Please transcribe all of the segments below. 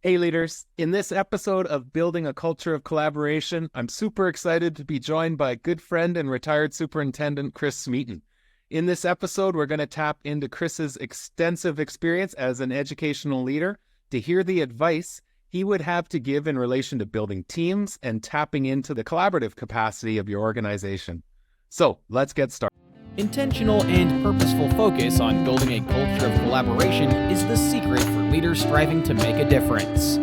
Hey leaders, in this episode of Building a Culture of Collaboration, I'm super excited to be joined by good friend and retired Superintendent Chris Smeaton. In this episode, we're going to tap into Chris's extensive experience as an educational leader to hear the advice he would have to give in relation to building teams and tapping into the collaborative capacity of your organization. So let's get started. Intentional and purposeful focus on building a culture of collaboration is the secret for leaders striving to make a difference.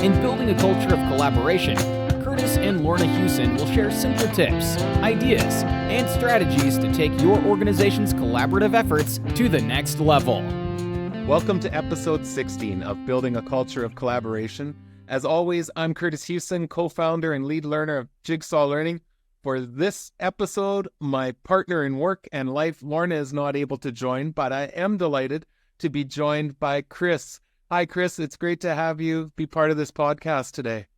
In building a culture of collaboration, Kurtis and Lorna Hewson will share simple tips, ideas, and strategies to take your organization's collaborative efforts to the next level. Welcome to episode 16 of Building a Culture of Collaboration. As always, I'm Kurtis Hewson, co-founder and lead learner of Jigsaw Learning. For this episode, my partner in work and life, Lorna, is not able to join, but I am delighted to be joined by Chris. Hi, Chris. It's great to have you be part of this podcast today.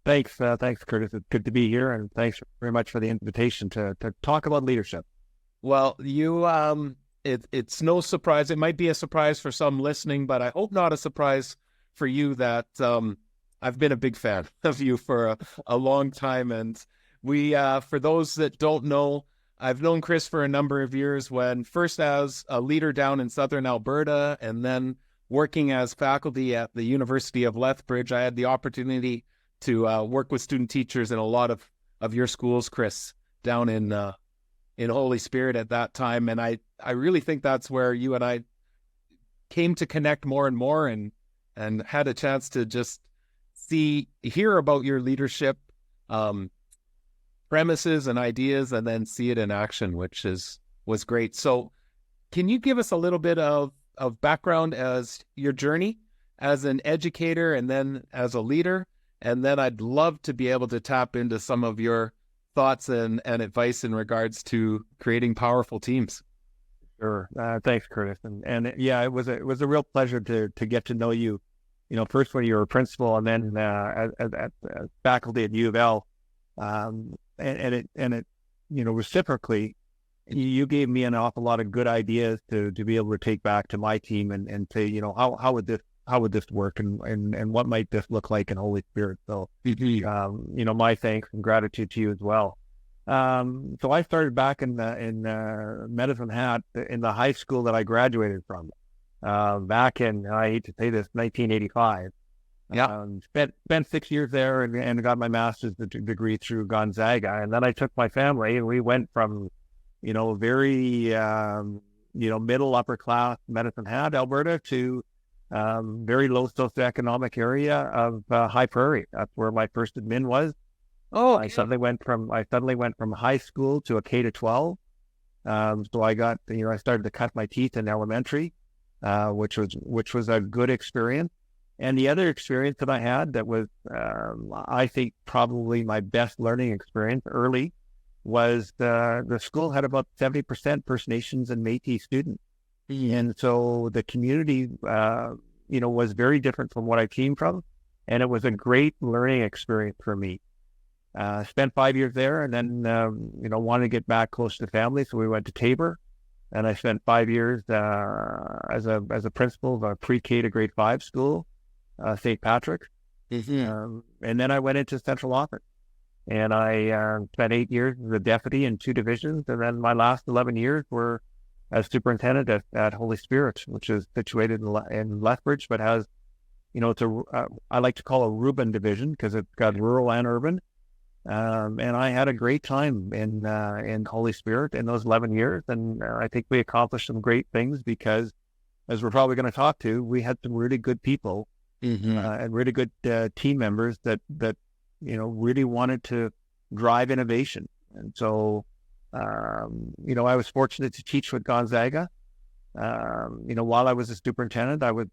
Thanks, Kurtis. It's good to be here, and thanks very much for the invitation to talk about leadership. Well, it's no surprise. It might be a surprise for some listening, but I hope not a surprise for you that I've been a big fan of you for a long time, and for those that don't know, I've known Chris for a number of years, when first as a leader down in southern Alberta and then working as faculty at the University of Lethbridge. I had the opportunity to work with student teachers in a lot of your schools, Chris, down in Holy Spirit at that time. And I really think that's where you and I came to connect more and more and had a chance to just hear about your leadership premises and ideas, and then see it in action, which was great. So can you give us a little bit of background as your journey as an educator and then as a leader? And then I'd love to be able to tap into some of your thoughts and advice in regards to creating powerful teams. Sure. Thanks, Kurtis. And yeah, it was a real pleasure to get to know you. You know, first when you were a principal, and then as faculty at U of L. And it, reciprocally, you gave me an awful lot of good ideas to be able to take back to my team and say, how would this work and what might this look like in Holy Spirit? So, my thanks and gratitude to you as well. So I started back in Medicine Hat in the high school that I graduated from, back in, I hate to say this, 1985. Yeah. Spent 6 years there and got my master's degree through Gonzaga. And then I took my family and we went from, very, middle upper class Medicine Hat, Alberta, to very low socioeconomic area of High Prairie. That's where my first admin was. Oh, I suddenly went from high school to a K to 12. So I got, I started to cut my teeth in elementary, which was a good experience. And the other experience that I had that was, I think, probably my best learning experience early was the school had about 70% First Nations and Métis students. And so the community, was very different from what I came from. And it was a great learning experience for me. Spent 5 years there and then, wanted to get back close to family. So we went to Tabor. And I spent 5 years as a principal of a pre-K to grade 5 school. St. Patrick. And then I went into central office and I spent 8 years as a deputy in 2 divisions. And then my last 11 years were as superintendent at Holy Spirit, which is situated in Lethbridge, but has, I like to call a Reuben division because it's got rural and urban. And I had a great time in Holy Spirit in those 11 years. And I think we accomplished some great things because, as we're probably going to talk to, we had some really good people. And really good team members that really wanted to drive innovation. And so, I was fortunate to teach with Gonzaga. While I was a superintendent, I was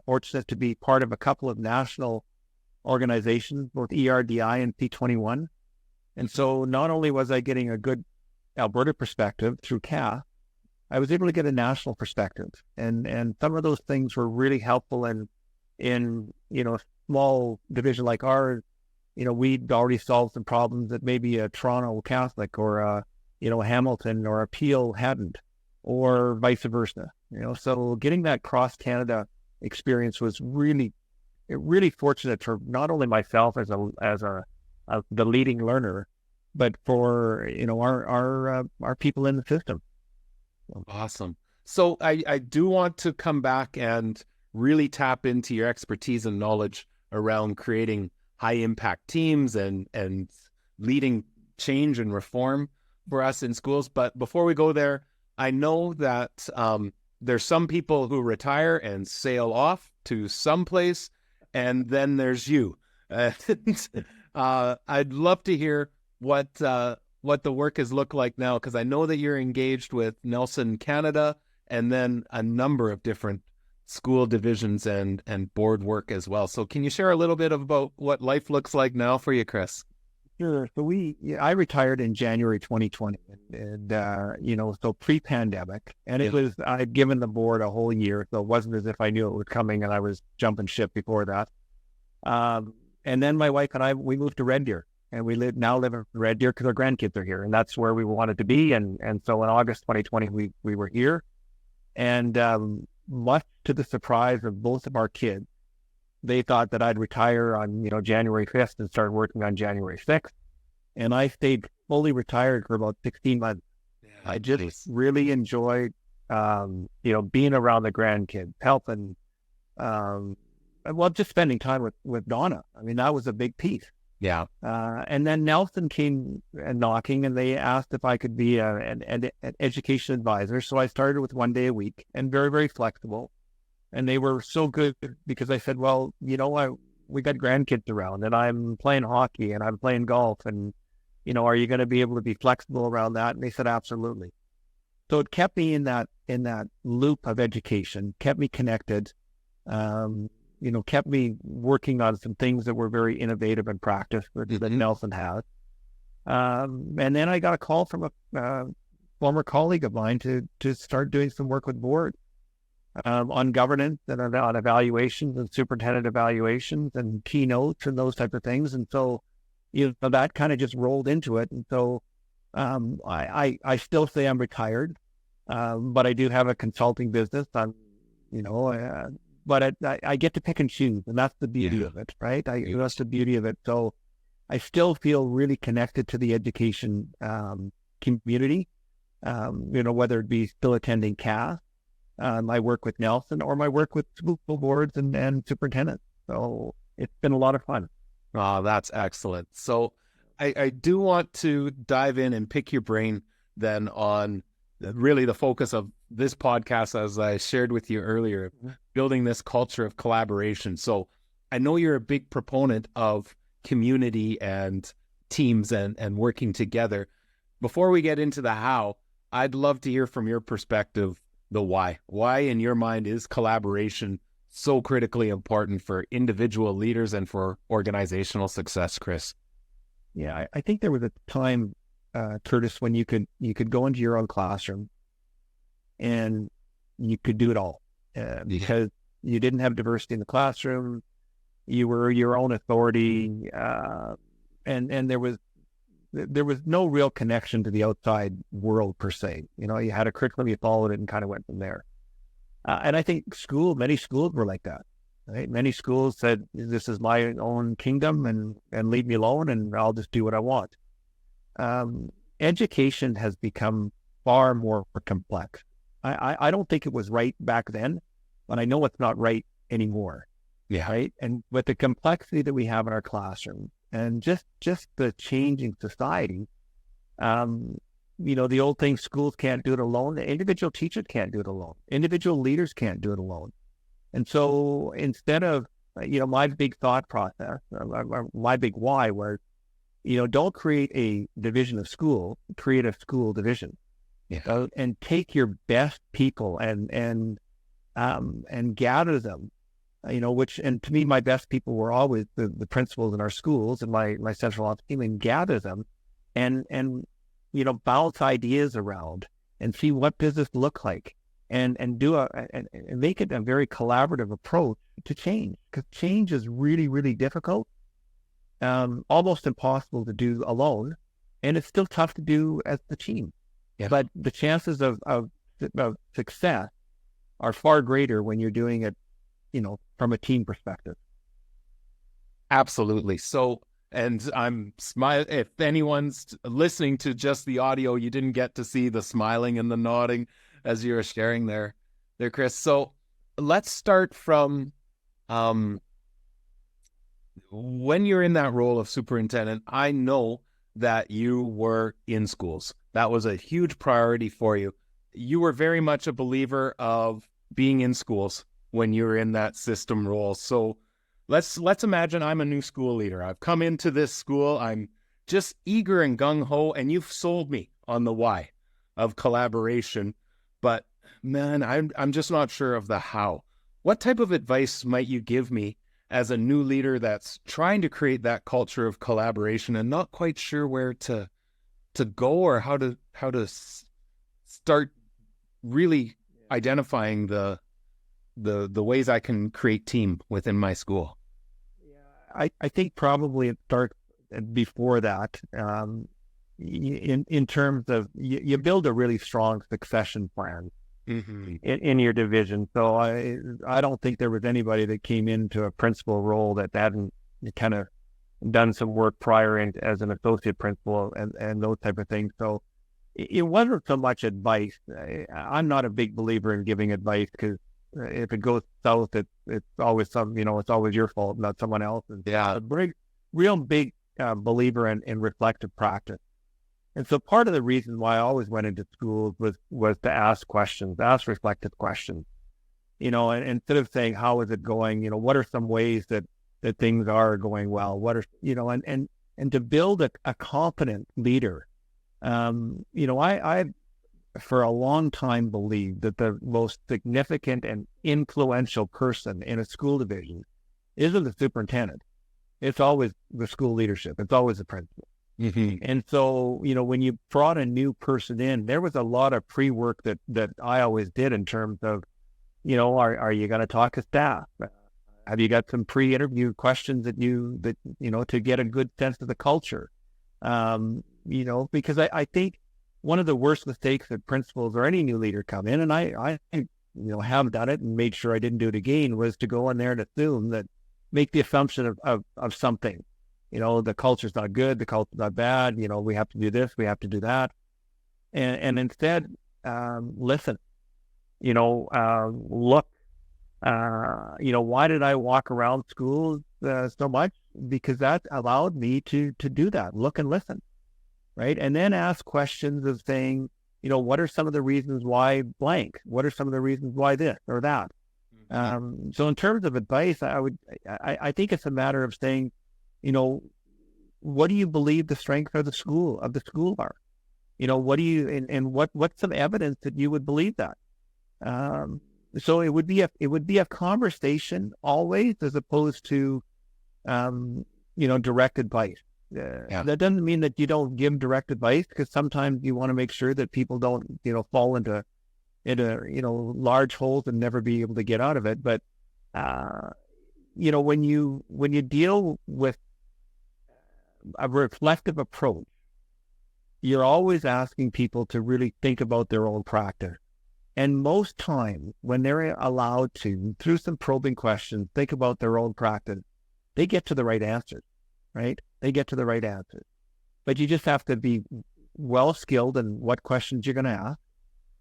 fortunate to be part of a couple of national organizations, both ERDI and P21. And so not only was I getting a good Alberta perspective through CAF, I was able to get a national perspective. And some of those things were really helpful in a small division like ours. We'd already solved some problems that maybe a Toronto Catholic or a Hamilton or a Peel hadn't, or vice versa. So getting that cross Canada experience was really really fortunate for not only myself as the leading learner, but for our people in the system. Awesome. So I do want to come back and really tap into your expertise and knowledge around creating high impact teams and leading change and reform for us in schools. But before we go there, I know that there's some people who retire and sail off to someplace, and then there's you. I'd love to hear what the work has looked like now, because I know that you're engaged with Nelson Canada and then a number of different school divisions and board work as well. So can you share a little bit about what life looks like now for you, Chris? Sure. So I retired in January 2020, and so pre-pandemic, and it was, I'd given the board a whole year, so it wasn't as if I knew it was coming and I was jumping ship before that. And then my wife and I, we moved to Red Deer, and we now live in Red Deer because our grandkids are here, and that's where we wanted to be. And so in August 2020, we were here, and much to the surprise of both of our kids, they thought that I'd retire on, January 5th and start working on January 6th. And I stayed fully retired for about 16 months. Yeah, I just really enjoyed, being around the grandkids, helping, just spending time with Donna. I mean, that was a big piece. Yeah. And then Nelson came knocking, and they asked if I could be an education advisor. So I started with 1 day a week, and very, very flexible. And they were so good because I said, well, we got grandkids around, and I'm playing hockey and I'm playing golf, and, are you going to be able to be flexible around that? And they said, absolutely. So it kept me in that loop of education, kept me connected, kept me working on some things that were very innovative in practice that Nelson had. And then I got a call from a former colleague of mine to start doing some work with board. On governance and on evaluations and superintendent evaluations and keynotes and those types of things. And so, that kind of just rolled into it. And so I still say I'm retired, but I do have a consulting business. But I get to pick and choose, and that's the beauty of it, right? That's the beauty of it. So I still feel really connected to the education community, whether it be still attending CAS, my work with Nelson, or my work with school boards and superintendents. So it's been a lot of fun. Oh, that's excellent. So I do want to dive in and pick your brain then on really the focus of this podcast, as I shared with you earlier, building this culture of collaboration. So I know you're a big proponent of community and teams and working together. Before we get into the how, I'd love to hear from your perspective the why. Why, in your mind, is collaboration so critically important for individual leaders and for organizational success, Chris? Yeah, I think there was a time, Kurtis, when you could go into your own classroom and you could do it all because you didn't have diversity in the classroom. You were your own authority, and there was no real connection to the outside world per se. You had a curriculum, you followed it, and kind of went from there. And I think many schools were like that, right? Many schools said, this is my own kingdom and leave me alone, and I'll just do what I want. Education has become far more complex. I don't think it was right back then, but I know it's not right anymore. Yeah. Right. And with the complexity that we have in our classroom and just the changing society, the old thing, schools can't do it alone. The individual teacher can't do it alone. Individual leaders can't do it alone. And so instead of, my big thought process, my big why was, don't create a division of school, create a school division. Yeah. And take your best people and gather them, and to me, my best people were always the principals in our schools and my central office team, and gather them and bounce ideas around and see what does this look like and make it a very collaborative approach to change, because change is really, really difficult, almost impossible to do alone, and it's still tough to do as the team. Yeah. But the chances of success are far greater when you're doing it, from a team perspective. Absolutely. So, and I'm smile. If anyone's listening to just the audio, you didn't get to see the smiling and the nodding as you were sharing there, Chris. So, let's start from when you're in that role of superintendent. I know that you were in schools. That was a huge priority for you. You were very much a believer of being in schools when you were in that system role. So let's imagine I'm a new school leader. I've come into this school. I'm just eager and gung-ho, and you've sold me on the why of collaboration. But man, I'm just not sure of the how. What type of advice might you give me as a new leader that's trying to create that culture of collaboration and not quite sure where to go, or how to start really identifying the ways I can create team within my school? I think probably it starts before that. In terms of you build a really strong succession plan in your division. So I don't think there was anybody that came into a principal role that hadn't kind of done some work prior as an associate principal and those type of things. So it wasn't so much advice. I'm not a big believer in giving advice, because if it goes south, it's always it's always your fault, not someone else's. Yeah. A real big believer in reflective practice. And so part of the reason why I always went into schools was to ask questions, ask reflective questions, and instead of saying, how is it going? What are some ways that things are going well? What are, and to build a competent leader. I for a long time believed that the most significant and influential person in a school division isn't the superintendent. It's always the school leadership. It's always the principal. And so, when you brought a new person in, there was a lot of pre-work that I always did in terms of, are you going to talk to staff? Have you got some pre-interview questions that to get a good sense of the culture? Because I think one of the worst mistakes that principals or any new leader come in, and I have done it and made sure I didn't do it again, was to go in there and assume that, make the assumption of something. The culture's not good, the culture's not bad, we have to do this, we have to do that. And instead, listen, look, why did I walk around schools so much? Because that allowed me to do that, look and listen, right? And then ask questions of saying, what are some of the reasons why blank? What are some of the reasons why this or that? So in terms of advice, I think it's a matter of saying, what do you believe the strength of the school are? What do you, and what's some evidence that you would believe that? So it would be a conversation always, as opposed to, direct advice. That doesn't mean that you don't give direct advice, because sometimes you want to make sure that people don't, fall into large holes and never be able to get out of it. But, when you deal with a reflective approach, you're always asking people to really think about their own practice. And most times when they're allowed to, through some probing questions, think about their own practice, they get to the right answers, right? They get to the right answers. But you just have to be well skilled in what questions you're going to ask,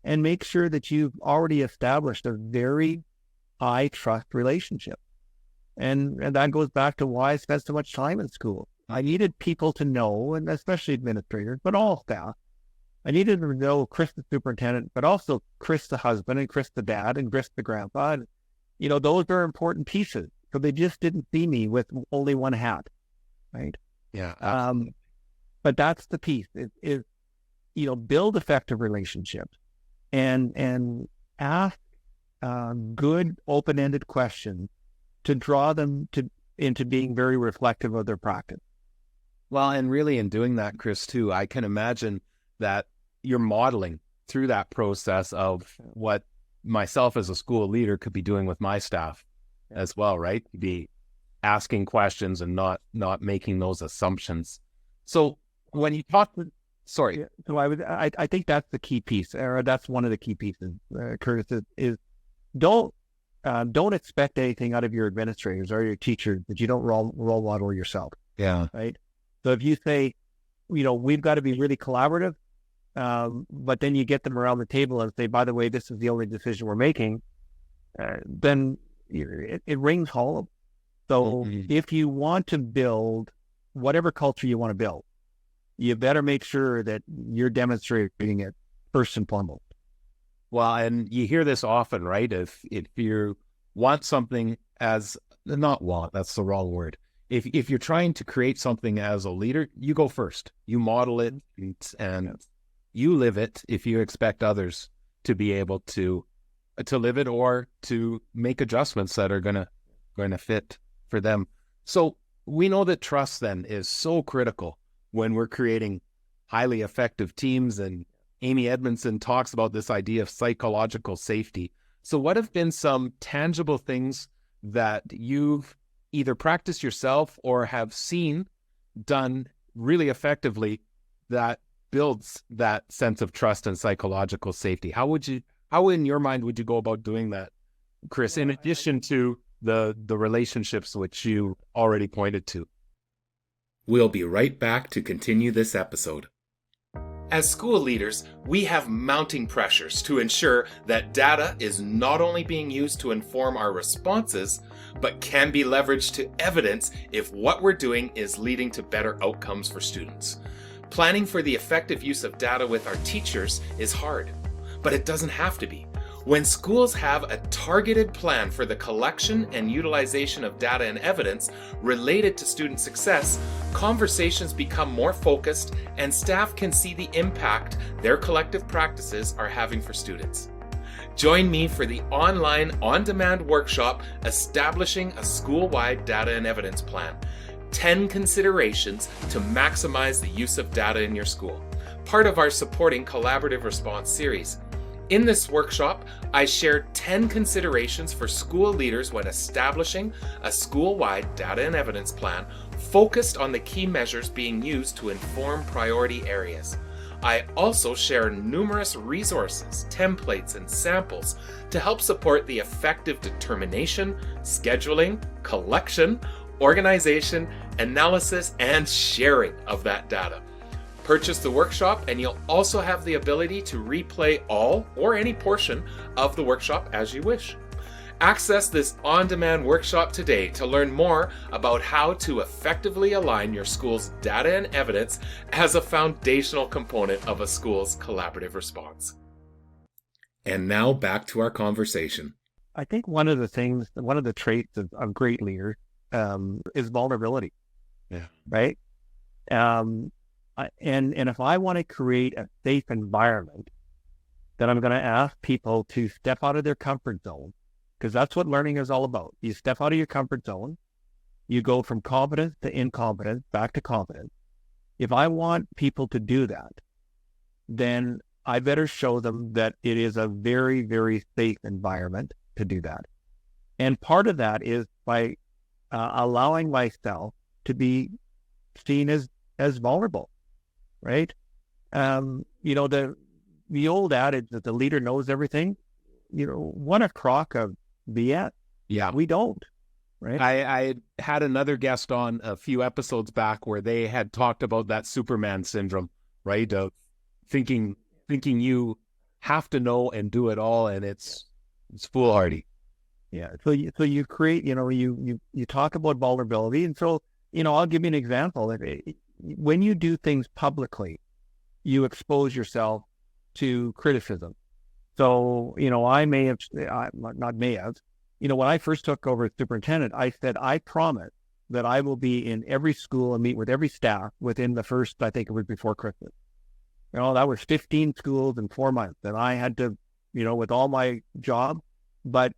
and make sure that you've already established a very high trust relationship. And that goes back to why I spent so much time in school. I needed people to know, and especially administrators, but all staff. I needed to know Chris the superintendent, but also Chris the husband, and Chris the dad, and Chris the grandpa. And, those are important pieces. So they just didn't see me with only one hat, right? Yeah. But that's the piece. Is build effective relationships, and ask good open-ended questions to draw them into being very reflective of their practice. Well, and really in doing that, Chris, too, I can imagine that you're modeling through that process of what myself as a school leader could be doing with my staff as well, right? Be asking questions and not making those assumptions. So when you talk, sorry. Yeah, so I think that's the key piece, or that's one of the key pieces, Kurtis, is don't don't expect anything out of your administrators or your teachers that you don't role model yourself. Yeah. Right. So if you say, we've got to be really collaborative, but then you get them around the table and say, by the way, this is the only decision we're making, then it rings hollow. So if you want to build whatever culture you want to build, you better make sure that you're demonstrating it first and foremost. Well, and you hear this often, right? If you want something that's the wrong word. If you're trying to create something as a leader, you go first. You model it and you live it if you expect others to be able to live it or to make adjustments that are going to fit for them. So we know that trust then is so critical when we're creating highly effective teams, and Amy Edmondson talks about this idea of psychological safety. So what have been some tangible things that you've either practiced yourself or have seen done really effectively that builds that sense of trust and psychological safety? How in your mind would you go about doing that, Chris, in addition to the relationships which you already pointed to? We'll be right back to continue this episode. As school leaders, we have mounting pressures to ensure that data is not only being used to inform our responses, but can be leveraged to evidence if what we're doing is leading to better outcomes for students. Planning for the effective use of data with our teachers is hard, but it doesn't have to be. When schools have a targeted plan for the collection and utilization of data and evidence related to student success, conversations become more focused and staff can see the impact their collective practices are having for students. Join me for the online on-demand workshop, Establishing a School-Wide Data and Evidence Plan. 10 considerations to maximize the use of data in your school. Part of our Supporting Collaborative Response series. In this workshop, I share 10 considerations for school leaders when establishing a school-wide data and evidence plan focused on the key measures being used to inform priority areas. I also share numerous resources, templates, and samples to help support the effective determination, scheduling, collection, organization, analysis, and sharing of that data. Purchase the workshop and you'll also have the ability to replay all or any portion of the workshop as you wish. Access this on-demand workshop today to learn more about how to effectively align your school's data and evidence as a foundational component of a school's collaborative response. And now back to our conversation. I think one of the traits of great leaders is vulnerability. Yeah. Right. And if I want to create a safe environment, then I'm going to ask people to step out of their comfort zone, because that's what learning is all about. You step out of your comfort zone, you go from competence to incompetence, back to competence. If I want people to do that, then I better show them that it is a very, very safe environment to do that. And part of that is by allowing myself to be seen as vulnerable. Right? The old adage that the leader knows everything, what a crock of BS. Yeah. We don't. Right? I had another guest on a few episodes back where they had talked about that Superman syndrome, right? Of thinking you have to know and do it all, and it's foolhardy. Yeah. So you create, you talk about vulnerability. And so, I'll give you an example. When you do things publicly, you expose yourself to criticism. So, when I first took over as superintendent, I said, I promise that I will be in every school and meet with every staff within the first, I think it was before Christmas. That was 15 schools in 4 months. And I had to, with all my job, but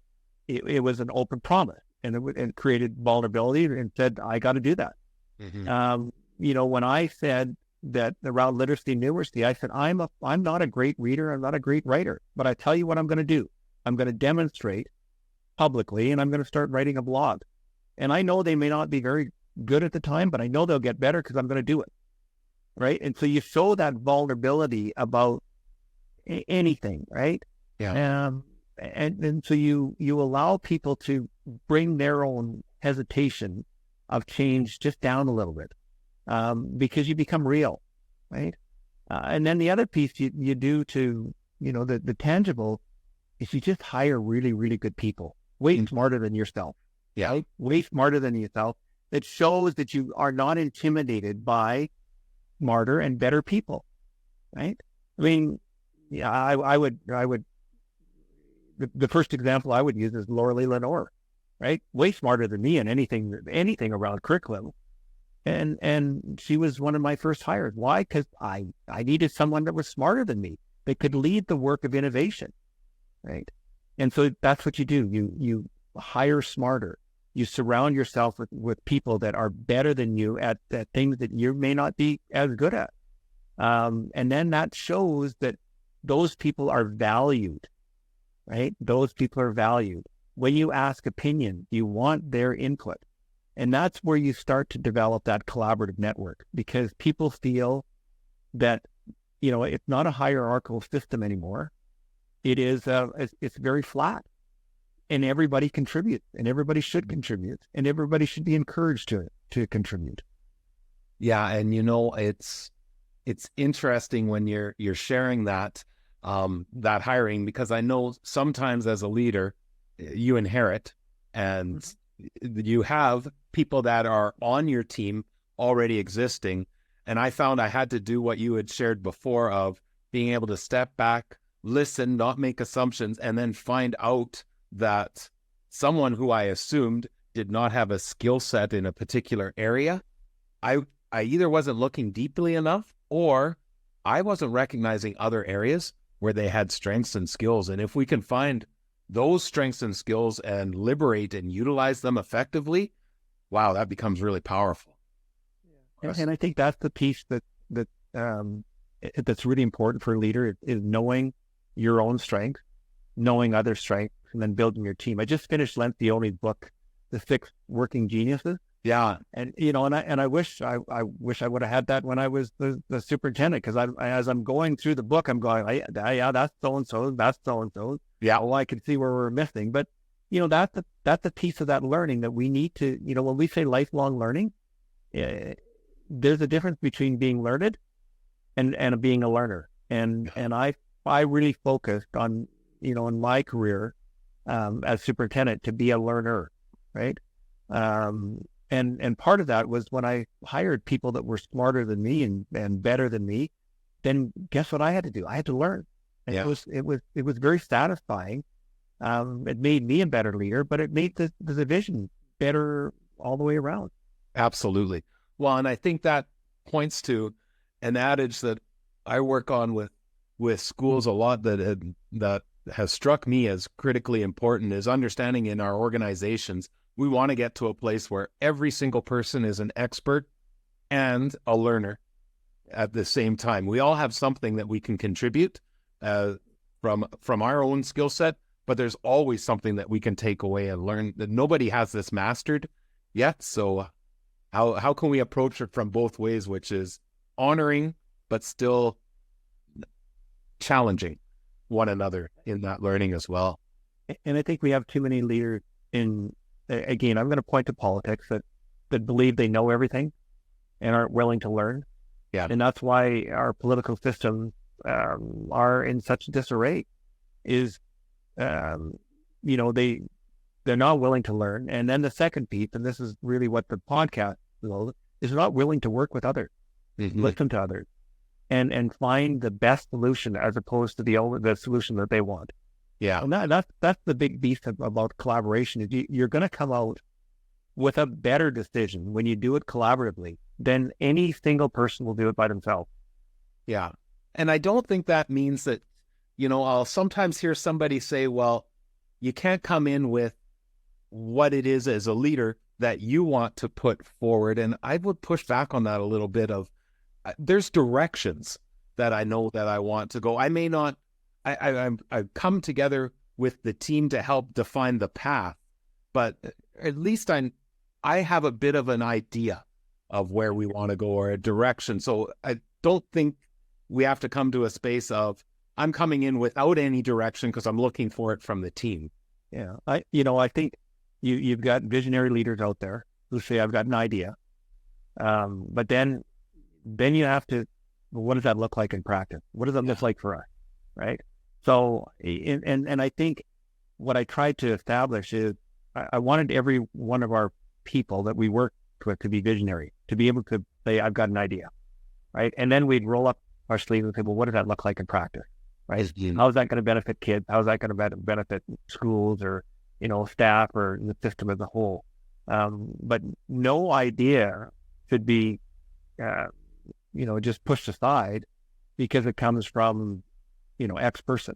it was an open promise, and it created vulnerability and said, I got to do that. Mm-hmm. When I said that around literacy and numeracy, I said, I'm not a great reader. I'm not a great writer, but I tell you what I'm going to do. I'm going to demonstrate publicly, and I'm going to start writing a blog. And I know they may not be very good at the time, but I know they'll get better because I'm going to do it. Right. And so you show that vulnerability about anything. Right. Yeah. and so you allow people to bring their own hesitation of change just down a little bit, because you become real, right? And then the other piece you do to, the tangible is you just hire really, really good people, way smarter than yourself. Yeah. Right? Way smarter than yourself. That shows that you are not intimidated by smarter and better people, right? I mean, yeah, I would, the first example I would use is Lauralee Lenore, right? Way smarter than me in anything around curriculum. And she was one of my first hires. Why? Because I needed someone that was smarter than me, that could lead the work of innovation, right? And so that's what you do. You hire smarter. You surround yourself with people that are better than you at things that you may not be as good at. And then that shows that those people are valued, right? Those people are valued. When you ask opinion, you want their input. And that's where you start to develop that collaborative network, because people feel that, it's not a hierarchical system anymore. It is, it's very flat, and everybody contributes, and everybody should contribute, and everybody should be encouraged to contribute. Yeah. And, it's interesting when you're sharing that hiring, because I know sometimes as a leader, you inherit, and you have people that are on your team already existing. And I found I had to do what you had shared before of being able to step back, listen, not make assumptions, and then find out that someone who I assumed did not have a skill set in a particular area, I either wasn't looking deeply enough, or I wasn't recognizing other areas where they had strengths and skills. And if we can find those strengths and skills and liberate and utilize them effectively, wow, that becomes really powerful. Yeah. And I think that's the piece that's really important for a leader, is knowing your own strength, knowing other strengths, and then building your team. I just finished Lencioni's book, The Six Working Geniuses. Yeah. And, I wish I would have had that when I was the superintendent, because as I'm going through the book, I'm going, yeah, that's so-and-so, that's so-and-so. Yeah. Well, I can see where we're missing. But, that's a piece of that learning that we need to, when we say lifelong learning, there's a difference between being learned and being a learner. And I really focused on, in my career as superintendent, to be a learner, right? And part of that was when I hired people that were smarter than me and better than me, then guess what I had to do? I had to learn. And yeah. It was very satisfying. It made me a better leader, but it made the division better all the way around. Absolutely. Well, and I think that points to an adage that I work on with schools a lot that has struck me as critically important, is understanding in our organizations, we want to get to a place where every single person is an expert and a learner at the same time. We all have something that we can contribute from our own skill set, but there's always something that we can take away and learn. That nobody has this mastered yet. So how can we approach it from both ways, which is honoring but still challenging one another in that learning as well? And I think we have too many leaders again, I'm going to point to politics that believe they know everything and aren't willing to learn. Yeah. And that's why our political systems are in such disarray, is, they're not willing to learn. And then the second piece, and this is really what the podcast is not willing to work with others, listen to others, and find the best solution as opposed to the solution that they want. Yeah. And that's the big beast about collaboration, is you're going to come out with a better decision when you do it collaboratively than any single person will do it by themselves. Yeah. And I don't think that means that, I'll sometimes hear somebody say, well, you can't come in with what it is as a leader that you want to put forward. And I would push back on that a little bit of, there's directions that I know that I want to go. I may not, I've come together with the team to help define the path, but at least I have a bit of an idea of where we want to go, or a direction. So I don't think we have to come to a space of, I'm coming in without any direction because I'm looking for it from the team. Yeah. I think you've got visionary leaders out there who say, I've got an idea. But then you have to, what does that look like in practice? What does that look like for us? Right. So, and I think what I tried to establish is I wanted every one of our people that we work with to be visionary, to be able to say, I've got an idea. Right. And then we'd roll up our sleeves and say, well, what does that look like in practice? Right. How is that going to benefit kids? How is that going to benefit schools or, staff or the system as a whole? But no idea should be, just pushed aside because it comes from, X person.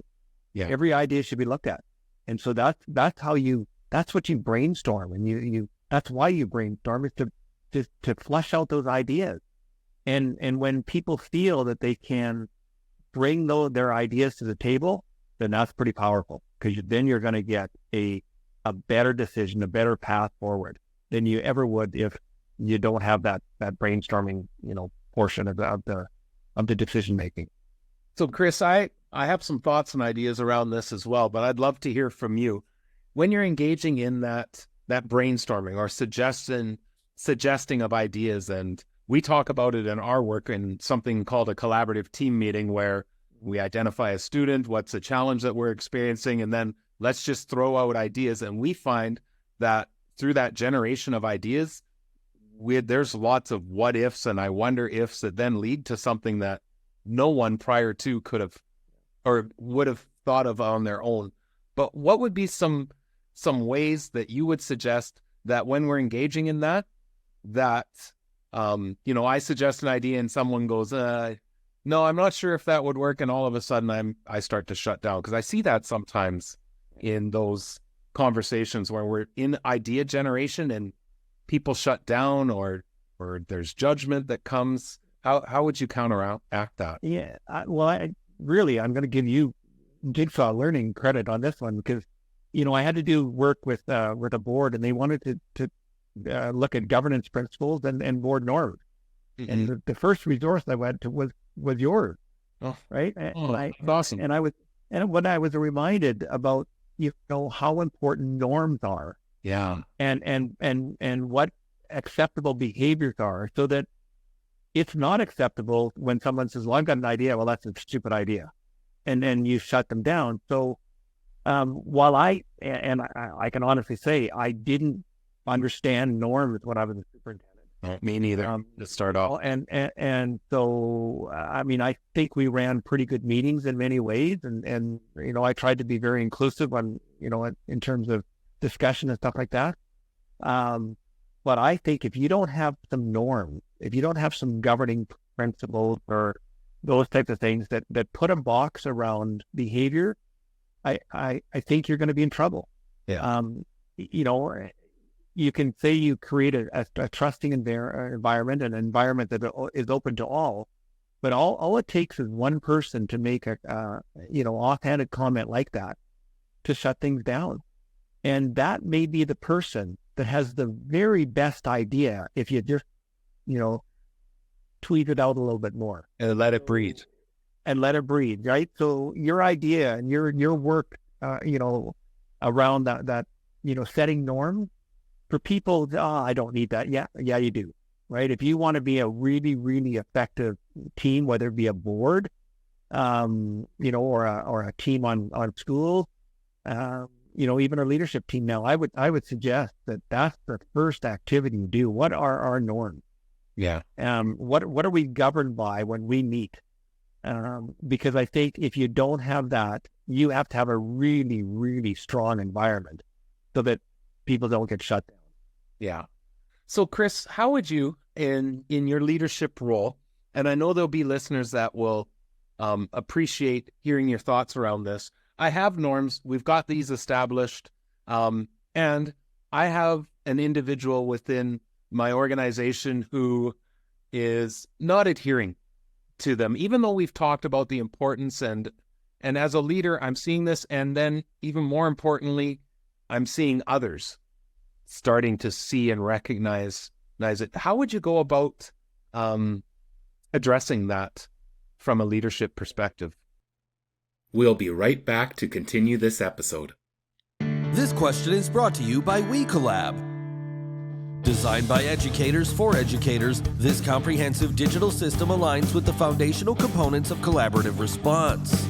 Yeah. Every idea should be looked at. And so that's what you brainstorm. And that's why you brainstorm, is to flesh out those ideas. And when people feel that they can bring their ideas to the table, then that's pretty powerful, because then you're going to get a better decision, a better path forward than you ever would if you don't have that brainstorming, portion of the decision making. So Chris, I have some thoughts and ideas around this as well, but I'd love to hear from you. When you're engaging in that brainstorming or suggesting of ideas, and we talk about it in our work in something called a collaborative team meeting, where we identify a student, what's a challenge that we're experiencing, and then let's just throw out ideas. And we find that through that generation of ideas, there's lots of what ifs and I wonder ifs that then lead to something that no one prior to could have or would have thought of on their own. But what would be some ways that you would suggest that when we're engaging in that I suggest an idea and someone goes, no, I'm not sure if that would work, and all of a sudden I start to shut down? Because I see that sometimes in those conversations where we're in idea generation and people shut down or there's judgment that comes. How would you counteract that? Yeah, I'm going to give you Jigsaw Learning credit on this one, because I had to do work with a board, and they wanted to look at governance principles and board norms. Mm-hmm. And the first resource I went to was yours. Oh, right. That's awesome. And when I was reminded about, how important norms are. Yeah. And what acceptable behaviors are, so that it's not acceptable when someone says, well, I've got an idea. Well, that's a stupid idea. And then you shut them down. So while I can honestly say I didn't understand norms when I was a superintendent. Me neither, to start off. And so, I think we ran pretty good meetings in many ways. And I tried to be very inclusive on, in terms of discussion and stuff like that. But I think if you don't have some norms, if you don't have some governing principles or those types of things that put a box around behavior, I think you're going to be in trouble. Yeah. You can say you create a trusting environment, an environment that is open to all, but all it takes is one person to make a offhanded comment like that to shut things down. And that may be the person that has the very best idea if you just, tweet it out a little bit more. And let it breathe. Right? So your idea and your work, around that setting norms, for people, I don't need that. Yeah, you do. Right? If you want to be a really, really effective team, whether it be a board, or a team on schools, even a leadership team now, I would suggest that that's the first activity you do. What are our norms? Yeah. What are we governed by when we meet? Because I think if you don't have that, you have to have a really, really strong environment so that people don't get shut down. Yeah. So Chris, how would you, in your leadership role, and I know there'll be listeners that will appreciate hearing your thoughts around this. I have norms. We've got these established. And I have an individual within my organization who is not adhering to them, even though we've talked about the importance. And as a leader, I'm seeing this. And then even more importantly, I'm seeing others starting to see and recognize it. How would you go about addressing that from a leadership perspective? We'll be right back to continue this episode. This question is brought to you by WeCollab. Designed by educators for educators, this comprehensive digital system aligns with the foundational components of collaborative response.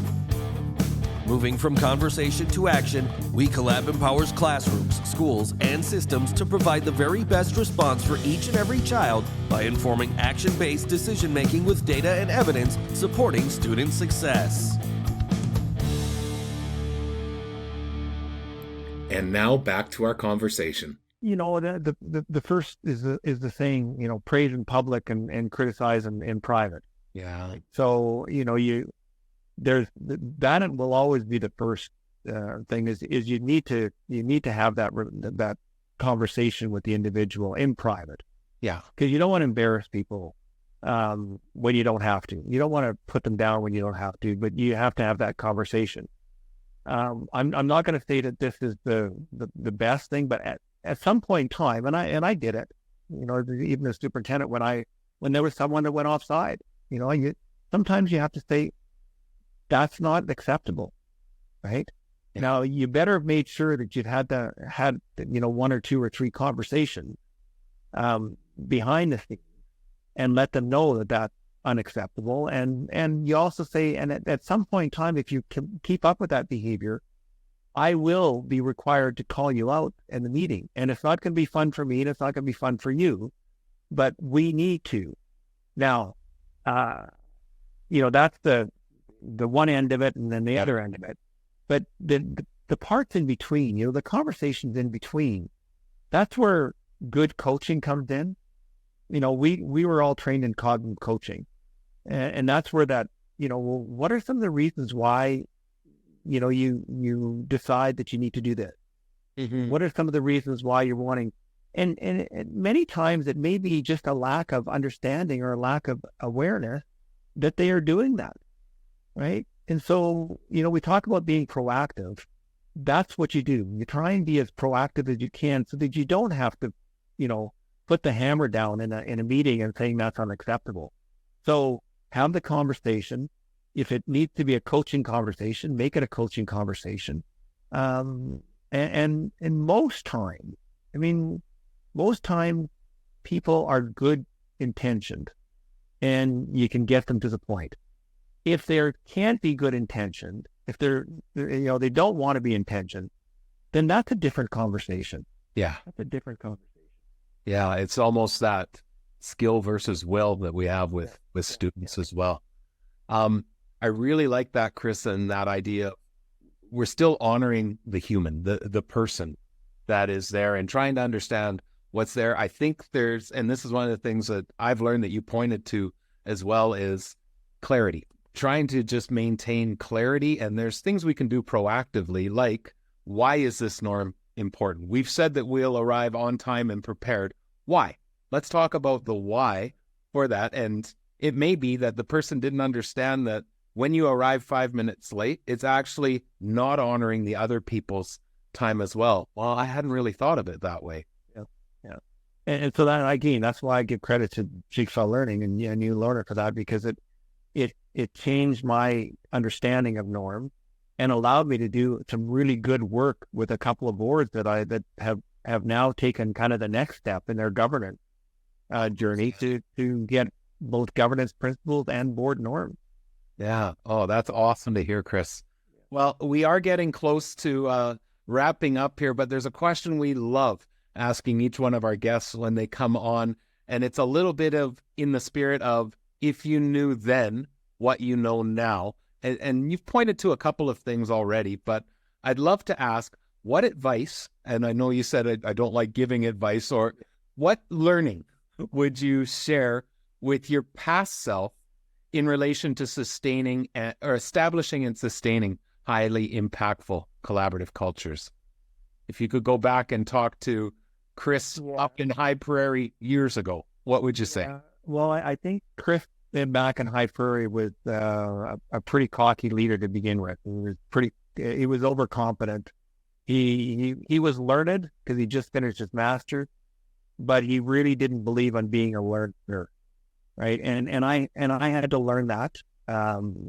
Moving from conversation to action, WeCollab empowers classrooms, schools, and systems to provide the very best response for each and every child by informing action-based decision-making with data and evidence supporting student success. And now back to our conversation. The first is the saying, praise in public and criticize in private. Yeah. So, there's that will always be the first thing is you need to have that conversation with the individual in private. Yeah. Because you don't want to embarrass people when you don't have to. You don't want to put them down when you don't have to, but you have to have that conversation. I'm not going to say that this is the best thing, but at some point in time, and I did it, even as superintendent, when there was someone that went offside, sometimes you have to say, that's not acceptable, right? Yeah. Now, you better have made sure that you've had one or two or three conversations behind the scenes and let them know that that's unacceptable. And you also say, and at some point in time, if you can keep up with that behavior, I will be required to call you out in the meeting. And it's not going to be fun for me and it's not going to be fun for you, but we need to. Now, that's the one end of it and then the other end of it. But the parts in between, the conversations in between, that's where good coaching comes in. We were all trained in cognitive coaching. And that's where that, what are some of the reasons why, you decide that you need to do this? Mm-hmm. What are some of the reasons why you're wanting? And many times it may be just a lack of understanding or a lack of awareness that they are doing that. Right. And so, we talk about being proactive. That's what you do. You try and be as proactive as you can so that you don't have to, put the hammer down in a meeting and saying that's unacceptable. So have the conversation. If it needs to be a coaching conversation, make it a coaching conversation. And most time, people are good intentioned and you can get them to the point. If there can't be good intentioned, if they don't want to be intentioned, then that's a different conversation. Yeah. That's a different conversation. Yeah. It's almost that skill versus will that we have with students as well. I really like that, Chris, and that idea. We're still honoring the human, the person that is there and trying to understand what's there. I think and this is one of the things that I've learned that you pointed to as well, is clarity. Trying to just maintain clarity, and there's things we can do proactively, like, why is this norm important? We've said that we'll arrive on time and prepared. Why? Let's talk about the why for that. And it may be that the person didn't understand that when you arrive 5 minutes late, it's actually not honoring the other people's time as well. Well, I hadn't really thought of it that way. Yeah. And so that, again, that's why I give credit to Jigsaw Learning and New Learner for that, because it changed my understanding of norm and allowed me to do some really good work with a couple of boards that have now taken kind of the next step in their governance journey to get both governance principles and board norms. Yeah. Oh, that's awesome to hear, Chris. Well, we are getting close to wrapping up here, but there's a question we love asking each one of our guests when they come on, and it's a little bit of in the spirit of, if you knew then what you know now. And you've pointed to a couple of things already, but I'd love to ask, what advice, and I know you said I don't like giving advice, or what learning would you share with your past self in relation to sustaining or establishing and sustaining highly impactful collaborative cultures? If you could go back and talk to Chris up in High Prairie years ago, what would you say? Well, I think Chris back in High Prairie was a pretty cocky leader to begin with. He was overconfident. He was learned because he just finished his master's, but he really didn't believe on being a learner, right? And I had to learn that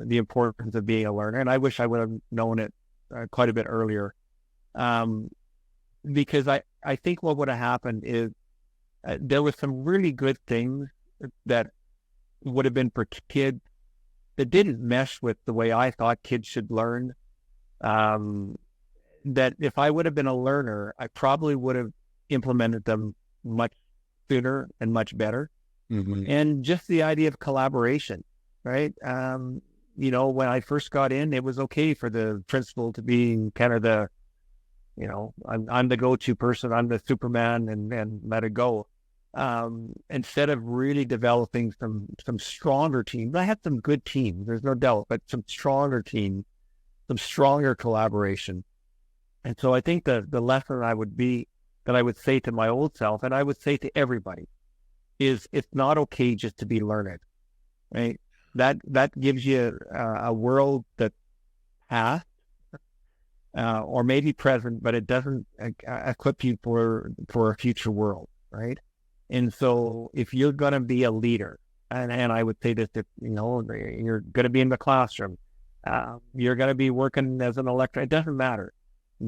the importance of being a learner. And I wish I would have known it quite a bit earlier, because I think what would have happened is there was some really good things that would have been for kids that didn't mesh with the way I thought kids should learn. That if I would have been a learner, I probably would have implemented them much sooner and much better. Mm-hmm. And just the idea of collaboration, right? When I first got in, it was okay for the principal to be kind of the, I'm the go-to person, I'm the Superman, and let it go. Instead of really developing some stronger teams. I had some good teams, there's no doubt, but some stronger teams, some stronger collaboration. And so I think the lesson that I would say to my old self, and I would say to everybody, is it's not okay just to be learned, right? That gives you a world that's past, or maybe present, but it doesn't equip you for a future world, right? And so if you're going to be a leader, and I would say this, if you're going to be in the classroom, you're going to be working as an electrician, it doesn't matter.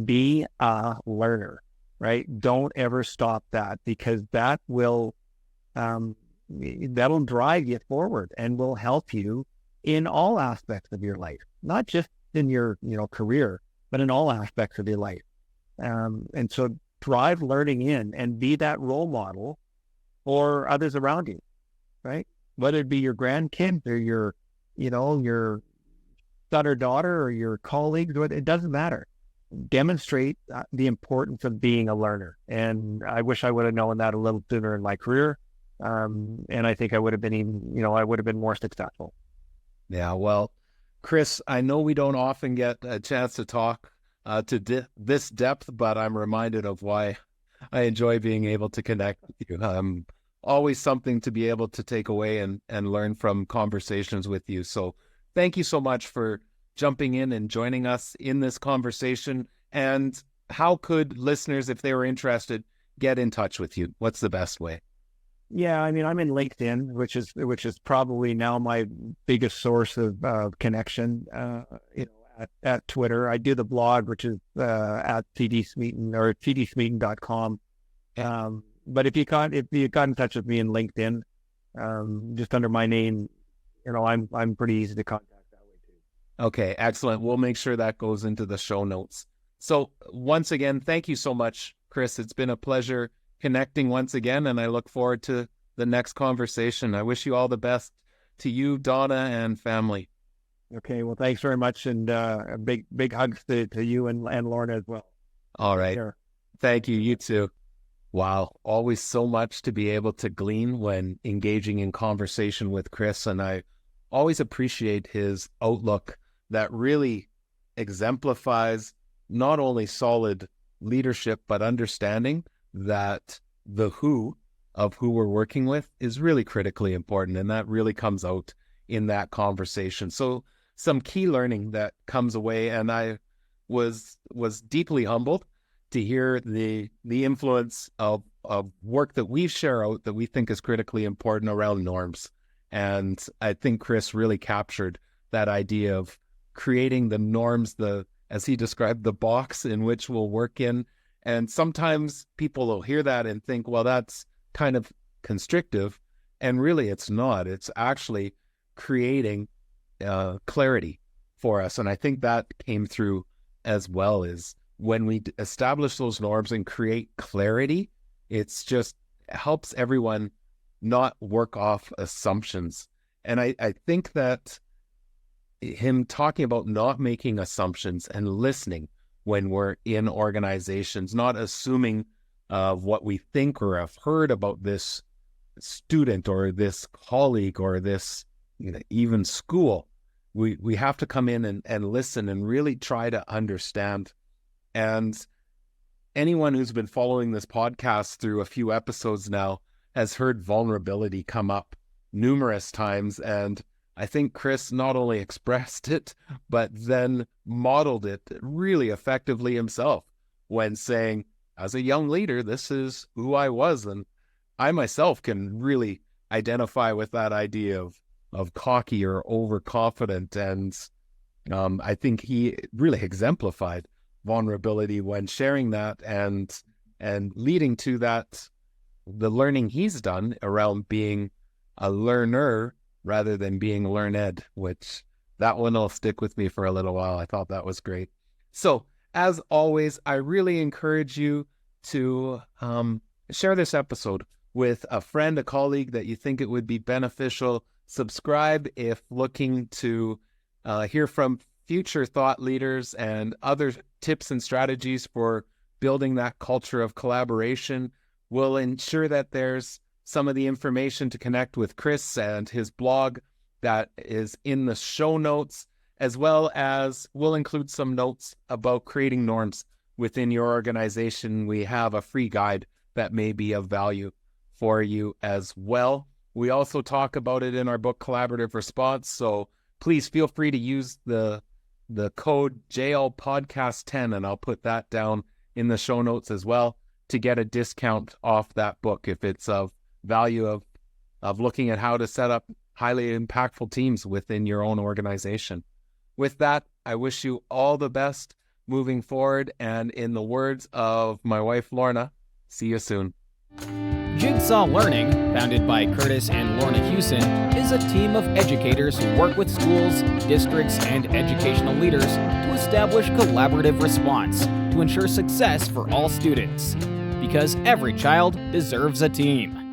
Be a learner, right? Don't ever stop that, because that will that'll drive you forward and will help you in all aspects of your life, not just in your career, but in all aspects of your life. And so drive learning in and be that role model for others around you, right? Whether it be your grandkids or your son or daughter or your colleagues, it doesn't matter. Demonstrate the importance of being a learner. And I wish I would have known that a little sooner in my career. And I think I would have been I would have been more successful. Yeah, well, Chris, I know we don't often get a chance to talk to this depth, but I'm reminded of why I enjoy being able to connect with you. Always something to be able to take away and learn from conversations with you. So thank you so much for jumping in and joining us in this conversation. And how could listeners, if they were interested, get in touch with you? What's the best way? Yeah, I mean, I'm in LinkedIn, which is probably now my biggest source of connection. At Twitter, I do the blog, which is at cdsmeaton or cdsmeaton.com. But if you got in touch with me in LinkedIn, just under my name, I'm pretty easy to contact that way too. Okay, excellent. We'll make sure that goes into the show notes. So once again, thank you so much, Chris. It's been a pleasure connecting once again, and I look forward to the next conversation. I wish you all the best to you, Donna, and family. Okay, well, thanks very much, and a big hugs to you and Lorna as well. All right. Sure. Thank you. You too. Wow. Always so much to be able to glean when engaging in conversation with Chris. And I always appreciate his outlook that really exemplifies not only solid leadership, but understanding that the who of who we're working with is really critically important. And that really comes out in that conversation. So some key learning that comes away, and I was deeply humbled to hear the influence of work that we share out that we think is critically important around norms. And I think Chris really captured that idea of creating the norms, as he described, the box in which we'll work in. And sometimes people will hear that and think, well, that's kind of constrictive. And really it's not. It's actually creating clarity for us. And I think that came through as well, is when we establish those norms and create clarity, it's just helps everyone not work off assumptions. And I think that him talking about not making assumptions and listening when we're in organizations, not assuming what we think or have heard about this student or this colleague or this even school. We have to come in and listen and really try to understand. And anyone who's been following this podcast through a few episodes now has heard vulnerability come up numerous times. And I think Chris not only expressed it, but then modeled it really effectively himself when saying, as a young leader, this is who I was. And I myself can really identify with that idea of cocky or overconfident. And I think he really exemplified vulnerability when sharing that and leading to that, the learning he's done around being a learner rather than being learned, which that one will stick with me for a little while. I thought that was great. So as always, I really encourage you to share this episode with a friend, a colleague that you think it would be beneficial. Subscribe if looking to hear from future thought leaders and other tips and strategies for building that culture of collaboration. We'll ensure that there's some of the information to connect with Chris and his blog that is in the show notes, as well as we'll include some notes about creating norms within your organization. We have a free guide that may be of value for you as well. We also talk about it in our book, Collaborative Response. So please feel free to use the code JLPodcast10, and I'll put that down in the show notes as well to get a discount off that book if it's of value of looking at how to set up highly impactful teams within your own organization. With that, I wish you all the best moving forward. And in the words of my wife, Lorna, see you soon. Jigsaw Learning, founded by Kurtis and Lorna Hewson, is a team of educators who work with schools, districts, and educational leaders to establish collaborative response to ensure success for all students. Because every child deserves a team.